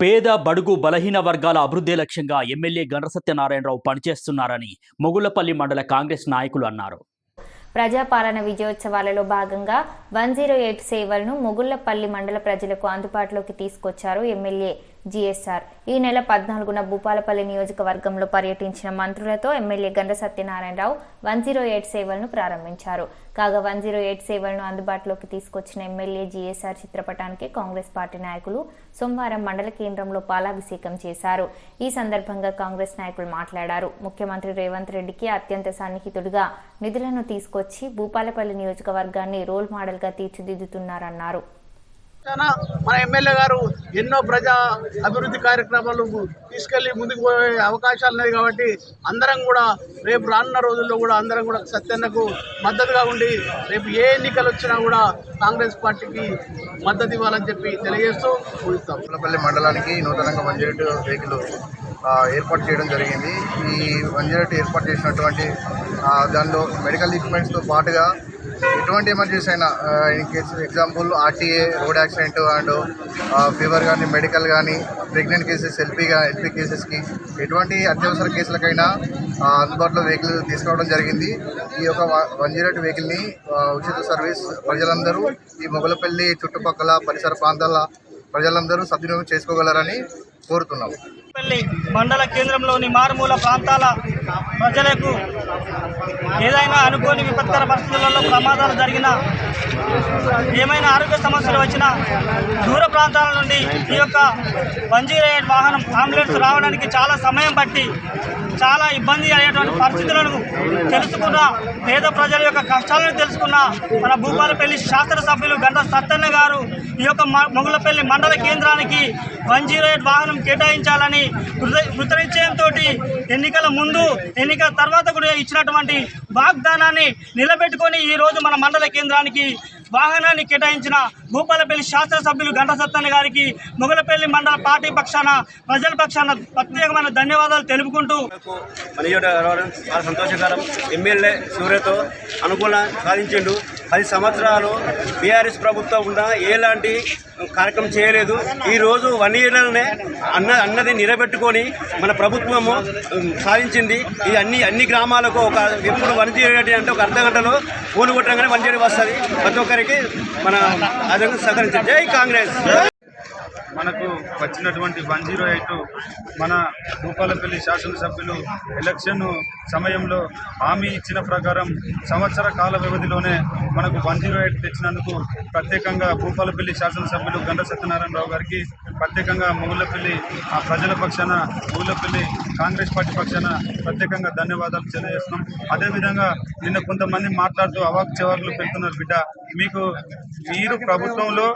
పేద బడుగు బలహీన వర్గాల అభివృద్ధి లక్ష్యంగా ఎమ్మెల్యే గండ్ర సత్యనారాయణరావు పనిచేస్తున్నారని మొగుళ్లపల్లి మండల కాంగ్రెస్ నాయకులు అన్నారు. ప్రజాపాలన విజయోత్సవాలలో భాగంగా 108 సేవలను మొగుళ్లపల్లి మండల ప్రజలకు అందుబాటులోకి తీసుకొచ్చారు ఎమ్మెల్యే జీఎస్ఆర్. ఈ నెల 14న భూపాలపల్లి నియోజకవర్గంలో పర్యటించిన మంత్రులతో ఎమ్మెల్యే గండ్ర సత్యనారాయణరావు 108 సేవలను ప్రారంభించారు. కాగా 108 సేవలను అందుబాటులోకి తీసుకొచ్చిన ఎమ్మెల్యే జీఎస్ఆర్ చిత్రపటానికి కాంగ్రెస్ పార్టీ నాయకులు సోమవారం మండల కేంద్రంలో పాలాభిషేకం చేశారు. ఈ సందర్భంగా కాంగ్రెస్ నాయకులు మాట్లాడారు. ముఖ్యమంత్రి రేవంత్ రెడ్డికి అత్యంత సన్నిహితుడిగా నిధులను తీసుకొచ్చి భూపాలపల్లి నియోజకవర్గాన్ని రోల్ మోడల్ గా తీర్చిదిద్దుతున్నారన్నారు. మన ఎమ్మెల్యే గారు ఎన్నో ప్రజా అభివృద్ధి కార్యక్రమాలు తీసుకెళ్లి ముందుకు పోయే అవకాశాలు ఉన్నాయి కాబట్టి అందరం కూడా రేపు రానున్న రోజుల్లో కూడా అందరం కూడా సత్యన్నకు మద్దతుగా ఉండి రేపు ఏ ఎన్నికలు వచ్చినా కూడా కాంగ్రెస్ పార్టీకి మద్దతు ఇవ్వాలని చెప్పి తెలియజేస్తూ ముగిస్తాం. భూపాలపల్లి మండలానికి నూతనంగా 108 వెహికల్ ఏర్పాటు చేయడం జరిగింది. ఈ 108 ఏర్పాటు చేసినటువంటి దానిలో మెడికల్ ఎక్విప్మెంట్స్తో పాటుగా ఎటువంటి ఎమర్జెన్సీ అయినా in case example RTA, road accident and fever కానీ, మెడికల్ కానీ, ప్రెగ్నెంట్ కేసెస్, ఎల్పీ కేసెస్కి ఎటువంటి అత్యవసర కేసులకైనా అందుబాటులో వెహికల్ తీసుకురావడం జరిగింది. ఈ యొక్క 108 వెహికల్ని ఉచిత సర్వీస్ ప్రజలందరూ ఈ మొగుళ్లపల్లి చుట్టుపక్కల పరిసర ప్రాంతాల ప్రజలందరూ సద్వినియోగం చేసుకోగలరని కోరుతున్నాము. మండల కేంద్రంలోని మారుమూల ప్రాంతాల ప్రజలకు ఏదైనా అనుకోని విపత్కర పరిస్థితులలో ప్రమాదాలు జరిగినా, ఏమైనా ఆరోగ్య సమస్యలు వచ్చినా దూర ప్రాంతాల నుండి ఈ యొక్క 108 వాహనం అంబులెన్స్ రావడానికి చాలా సమయం పట్టి చాలా ఇబ్బంది అయ్యేటువంటి పరిస్థితులను తెలుసుకున్న, పేద ప్రజల యొక్క కష్టాలను తెలుసుకున్న మన భూపాలపల్లి శాసనసభ్యులు గండ్ర సత్తన్న గారు ఈ యొక్క మొగుళ్లపల్లి మండల కేంద్రానికి 108 వాహనం కేటాయించాలని కృతనిశ్చయంతో ఎన్నికల ముందు, ఎన్నికల తర్వాత కూడా ఇచ్చినటువంటి వాగ్దానాన్ని నిలబెట్టుకొని ఈరోజు మన మండల కేంద్రానికి వాహనాన్ని కేటాయించిన భూపాలపల్లి శాసనసభ్యులు గండ్ర సత్తన్న గారికి మొగుళ్లపల్లి మండల పార్టీ పక్షాన, ప్రజల పక్షాన ప్రత్యేకమైన ధన్యవాదాలు తెలుపుకుంటూ చాలా సంతోషకరం. ఎమ్మెల్యే సూర్యతో అనుకూలం సాధించిండు. 10 సంవత్సరాలు బీఆర్ఎస్ ప్రభుత్వం ఉన్న ఎలాంటి కార్యక్రమం చేయలేదు. ఈరోజు 1 ఇయర్లోనే అన్నది నిలబెట్టుకొని మన ప్రభుత్వము సాధించింది. ఇది అన్ని గ్రామాలకు ఒక ఎప్పుడు 108 అంటే ఒక అర్ధ గంటలో ఫోన్ కొట్టగానే 108 వస్తుంది. ప్రతి ఒక్కరికి మన అదనంగా సహకరించారు. జై కాంగ్రెస్. మనకు వచ్చినటువంటి 108 మన భూపాలపల్లి శాసనసభ్యులు ఎలక్షన్ సమయంలో హామీ ఇచ్చిన ప్రకారం సంవత్సర కాల వ్యవధిలోనే మనకు 108 తెచ్చినందుకు ప్రత్యేకంగా భూపాలపల్లి శాసనసభ్యులు గండ్ర సత్యనారాయణరావు గారికి ప్రత్యేకంగా మొగుళ్లపల్లి ప్రజల పక్షాన, మొగుళ్లపల్లి కాంగ్రెస్ పార్టీ పక్షాన ప్రత్యేకంగా ధన్యవాదాలు తెలియజేస్తున్నాం. అదేవిధంగా నిన్న కొంతమంది మాట్లాడుతూ అవాకు చెవాకులు పెడుతున్నారు. బిడ్డ, మీరు ప్రభుత్వంలో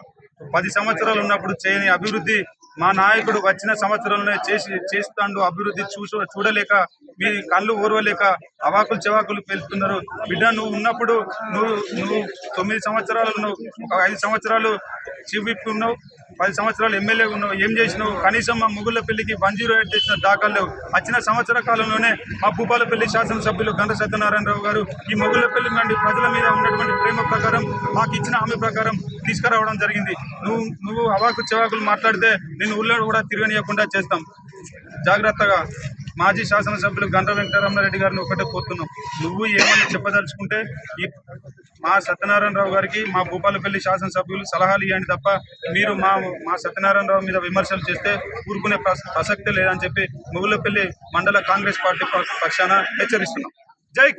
10 సంవత్సరాలు ఉన్నప్పుడు చేయని అభివృద్ధి మా నాయకుడు వచ్చిన సంవత్సరంలో చేస్తాడు. అభివృద్ధి చూడలేక మీ కళ్ళు ఓర్వలేక అవాకులు చెవాకులు పెళ్తున్నారు. బిడ్డ, నువ్వు ఉన్నప్పుడు నువ్వు 9 సంవత్సరాలు ఉన్నావు, ఒక 5 సంవత్సరాలు చీఫ్ విప్ ఉన్నావు, 10 సంవత్సరాలు ఎమ్మెల్యే ఉన్నావు. ఏం చేసినావు? కనీసం మా మొగుళ్లపల్లికి 108 తెచ్చిన దాఖలు లేవు. వచ్చిన సంవత్సర కాలంలోనే మా భూపాలపల్లి శాసనసభ్యులు గండ్ర సత్యనారాయణరావు గారు ఈ మొగుళ్లపల్లి నుండి ప్రజల మీద ఉన్నటువంటి ప్రేమ ప్రకారం, మాకు ఇచ్చిన హామీ ప్రకారం తీసుకురావడం జరిగింది. నువ్వు అవాకు చెవాకులు మాట్లాడితే నేను ఊళ్ళో కూడా తిరగనీయకుండా చేస్తాం. జాగ్రత్తగా. మాజీ శాసనసభ్యులు గండ్ర వెంకటరమణారెడ్డి గారిని ఒకటే కోరుతున్నాం, నువ్వు ఏమన్నా చెప్పదలుచుకుంటే ఈ మా సత్యనారాయణరావు గారికి, మా భూపాలపల్లి శాసనసభ్యులు సలహాలు ఇవ్వండి తప్ప మీరు మా సత్యనారాయణరావు మీద విమర్శలు చేస్తే ఊరుకునే ప్రసక్తే లేదని చెప్పి మొగుళ్లపల్లి మండల కాంగ్రెస్ పార్టీ పక్షాన హెచ్చరిస్తున్నాం. జై